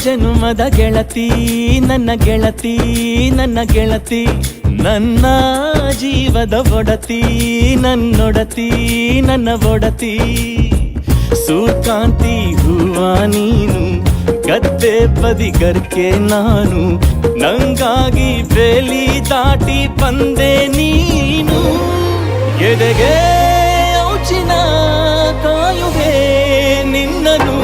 ಜನುಮದ ಗೆಳತಿ ನನ್ನ ಗೆಳತಿ ನನ್ನ ಗೆಳತಿ ನನ್ನ ಜೀವದ ಒಡತಿ ನನ್ನೊಡತಿ ನನ್ನ ಒಡತಿ ಸೂರ್ಕಾಂತಿ ಹೂವ ನೀನು ಗದ್ದೆ ಬದಿಗರ್ಕೆ ನಾನು ನಂಗಾಗಿ ಬೇಲಿ ದಾಟಿ ಬಂದೆ ನೀನು ಎದೆಗೆ ಔಚಿನ ಕಾಯುವೆ ನಿನ್ನನು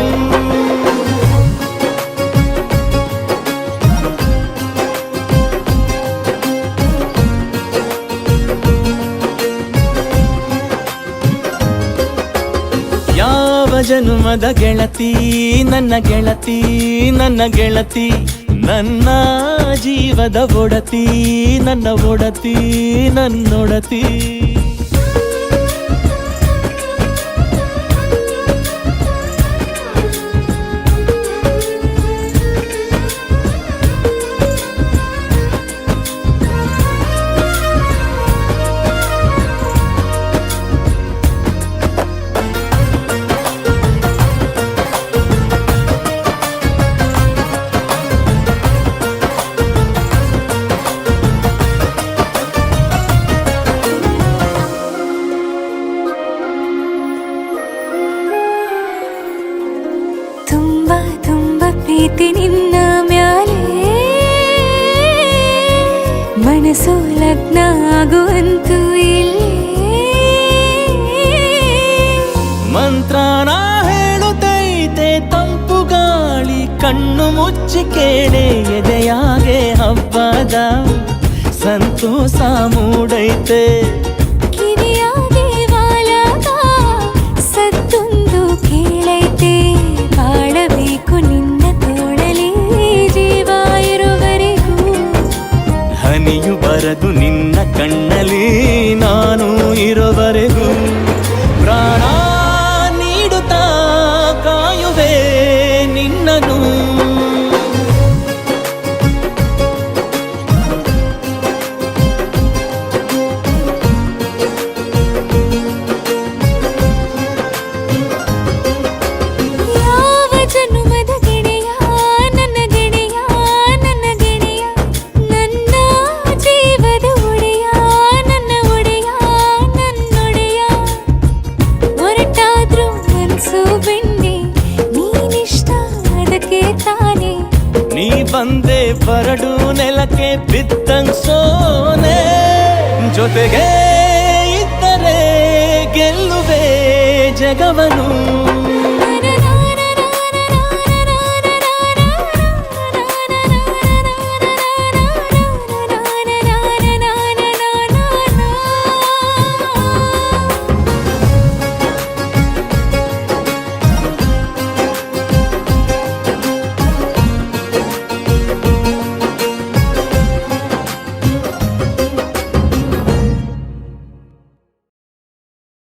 ಜನುಮದ ಗೆಳತಿ ನನ್ನ ಗೆಳತಿ ನನ್ನ ಗೆಳತಿ ನನ್ನ ಜೀವದ ಒಡತಿ ನನ್ನ ಒಡತಿ ನನ್ನೊಡತಿ ಪ್ರೀತಿ ನಿನ್ನ ಮ್ಯಾಲೆ ಮನಸ್ಸು ಲಗ್ನ ಆಗುವಂತೂ ಇಲ್ಲೇ ಮಂತ್ರನ ಹೇಳುತ್ತೈತೆ ತಂಪು ಗಾಳಿ ಕಣ್ಣು ಮುಚ್ಚಿ ಕೇಳೆ ಎದೆಯಾಗೆ ಹಬ್ಬದ ಸಂತೋಷ ಮೂಡೈತೆ ಕಿವಿಯಾಗೆ ವಾಲದ ಸತ್ತೊಂದು ಕೇಳೈತೆ ಬಾಳಬೇಕು ನಿನ್ನ ತೋಳಲಿ ಜೀವ ಇರುವರೆಗೂ ಹನಿಯು ಬರದು ನಿನ್ನ ಕಣ್ಣಲ್ಲಿ ನಾನು ಇರುವರೆಗೂ ಪ್ರಾಣ ನೀಡುತ್ತಾ ಕಾಯುವೆ ನಿನ್ನನು ನೀ ಬಂದೆ ಬರಡು ನೆಲಕ್ಕೆ ಬಿದ್ದಂಗ್ ಸೋನೆ ಜೊತೆಗೆ ಇದ್ದರೆ ಗೆಲ್ಲುವೆ ಜಗವನು